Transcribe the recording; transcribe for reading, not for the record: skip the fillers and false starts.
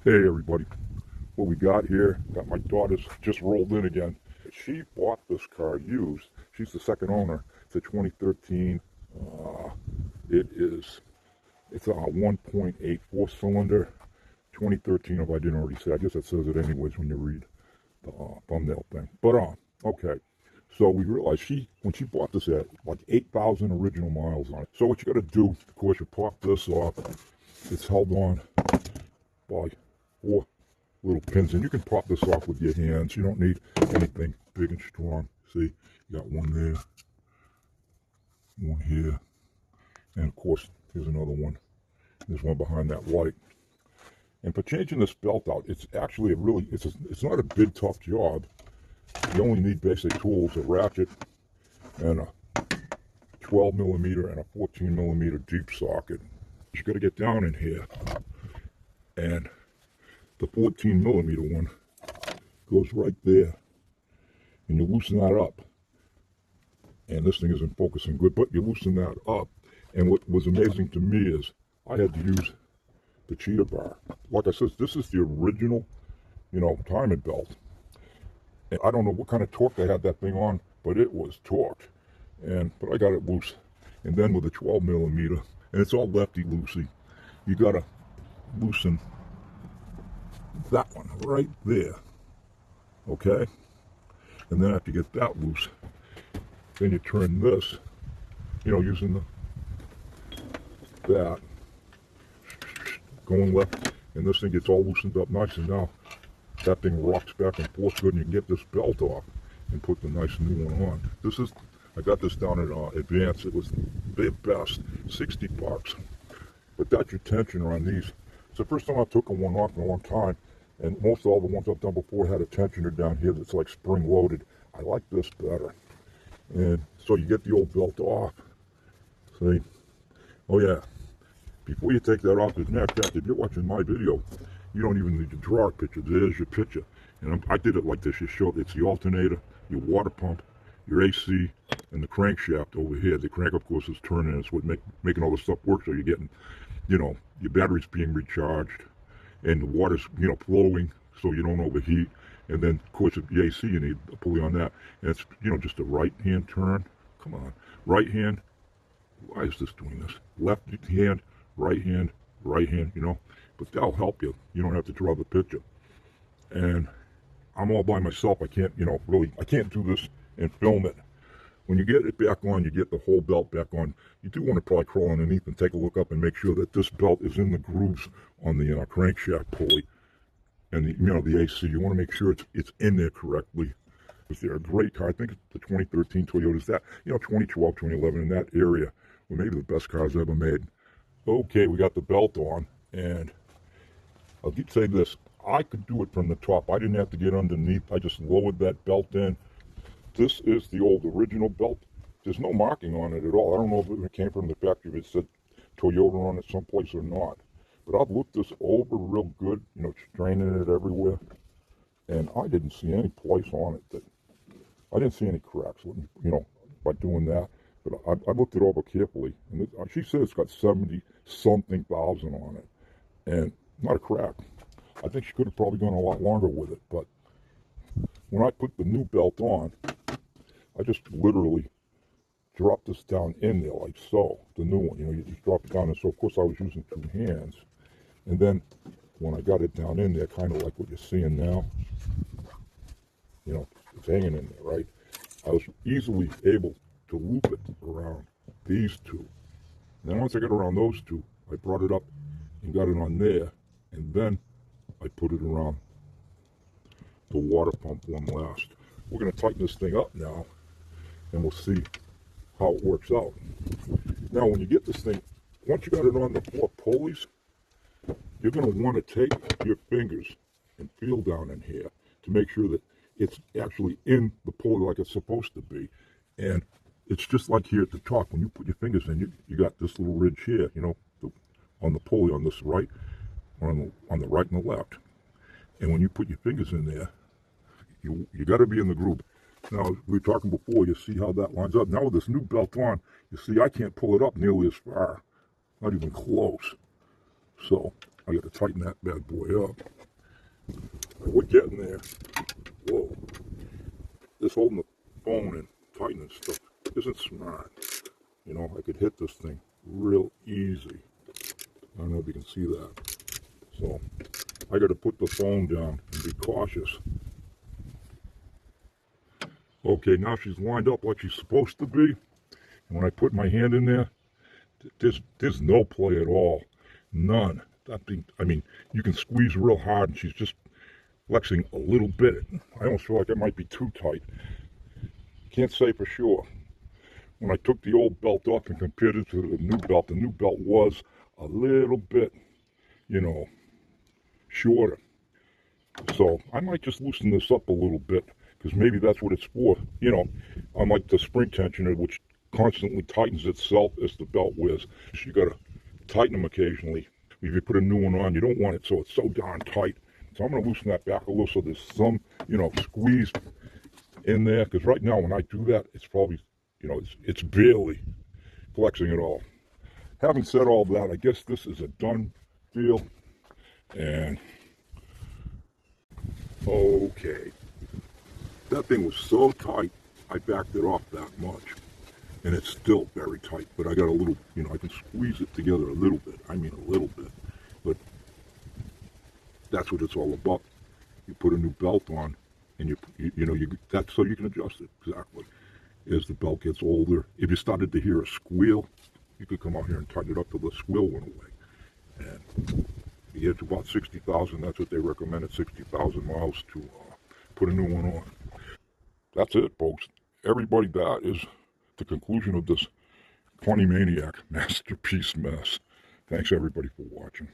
Hey everybody, what we got here, got my daughter's just rolled in again. She bought this car used. She's the second owner. It's a 2013. Uh, it's a 1.8 4-cylinder 2013. If I didn't already say, I guess it says it anyways when you read the thumbnail thing. But okay. So we realized when she bought this, had like 8,000 original miles on it. So what you got to do, of course, you pop this off. It's held on by 4 little pins, and you can pop this off with your hands. You don't need anything big and strong. See, you got one there, one here, and of course here's another one. There's one behind that light. And for changing this belt out, it's actually it's not a big tough job. You only need basic tools: a ratchet and a 12 millimeter and a 14 millimeter deep socket. You got to get down in here, and the 14 millimeter one goes right there, and you loosen that up. And this thing isn't focusing good, but you loosen that up. And what was amazing to me is I had to use the cheetah bar. Like I said, this is the original, timing belt. And I don't know what kind of torque they had that thing on, but it was torqued. But I got it loose. And then with a 12 millimeter, and it's all lefty loosey, you gotta loosen that one right there, okay? And then after you get that loose, then you turn this, using that, going left, and this thing gets all loosened up nice, and now that thing rocks back and forth good, and you can get this belt off and put the nice new one on. I got this down at Advance. It was the best, 60 bucks. But that's your tensioner on these. It's the first time I took one off in a long time, and most of all the ones I've done before had a tensioner down here that's like spring loaded. I like this better. And so you get the old belt off. See? Oh yeah. Before you take that off, as a matter of fact, if you're watching my video, you don't even need to draw a picture. There's your picture. And I did it like this. You show it's the alternator, your water pump, your AC, and the crankshaft over here. The crank, of course, is turning. It's what making all this stuff work. So you're getting, your battery's being recharged, and the water's, flowing, so you don't overheat. And then, of course, the AC, you need a pulley on that. And it's, just a right-hand turn. Come on. Right hand. Why is this doing this? Left hand, right hand, But that'll help you. You don't have to draw the picture. And I'm all by myself. I can't, I can't do this and film it. When you get it back on, you get the whole belt back on. You do want to probably crawl underneath and take a look up and make sure that this belt is in the grooves on the crankshaft pulley and the AC. You want to make sure it's in there correctly. They're a great car. I think the 2013 Toyotas, that 2012, 2011 in that area were maybe the best cars ever made. Okay, we got the belt on, and I'll say this: I could do it from the top. I didn't have to get underneath. I just lowered that belt in. This is the old original belt. There's no marking on it at all. I don't know if it came from the factory, if it said Toyota on it someplace or not. But I've looked this over real good, straining it everywhere, and I didn't see any place on it I didn't see any cracks, by doing that. But I looked it over carefully, and she said it's got 70-something thousand on it, and not a crack. I think she could have probably gone a lot longer with it, but when I put the new belt on, I just literally dropped this down in there like so, the new one, you just drop it down, and so of course I was using 2 hands, and then when I got it down in there, kind of like what you're seeing now, it's hanging in there, right? I was easily able to loop it around these 2. And then once I got around those 2, I brought it up and got it on there, and then I put it around the water pump one last. We're going to tighten this thing up now, and we'll see how it works out. Now, when you get this thing, once you got it on the 4 pulleys, you're going to want to take your fingers and feel down in here to make sure that it's actually in the pulley like it's supposed to be. And it's just like here at the top. When you put your fingers in, you got this little ridge here, on the pulley on this right, on the right and the left. And when you put your fingers in there, you got to be in the groove. Now, we were talking before, you see how that lines up. Now with this new belt on, you see I can't pull it up nearly as far. Not even close. So I got to tighten that bad boy up. We're getting there. Whoa. This holding the phone and tightening stuff isn't smart. You know, I could hit this thing real easy. I don't know if you can see that. So I got to put the phone down and be cautious. Okay, now she's lined up like she's supposed to be. And when I put my hand in there, there's no play at all. None. That thing, I mean, you can squeeze real hard and she's just flexing a little bit. I almost feel like it might be too tight. Can't say for sure. When I took the old belt off and compared it to the new belt was a little bit, you know, shorter. So I might just loosen this up a little bit because maybe that's what it's for. You know, unlike the spring tensioner, which constantly tightens itself as the belt wears. You got to tighten them occasionally. If you put a new one on, you don't want it so it's so darn tight. So I'm going to loosen that back a little so there's some, you know, squeeze in there. Because right now when I do that, it's probably, you know, it's barely flexing at all. Having said all that, I guess this is a done deal. And okay, that thing was so tight, I backed it off that much. And it's still very tight, but I got a little, you know, I can squeeze it together a little bit. I mean a little bit. But that's what it's all about. You put a new belt on, and that's so you can adjust it exactly. As the belt gets older, if you started to hear a squeal, you could come out here and tighten it up till the squeal went away. And you get to about 60,000. That's what they recommended, 60,000 miles to put a new one on. That's it, folks. Everybody, that is the conclusion of this Funny Maniac masterpiece mess. Thanks everybody for watching.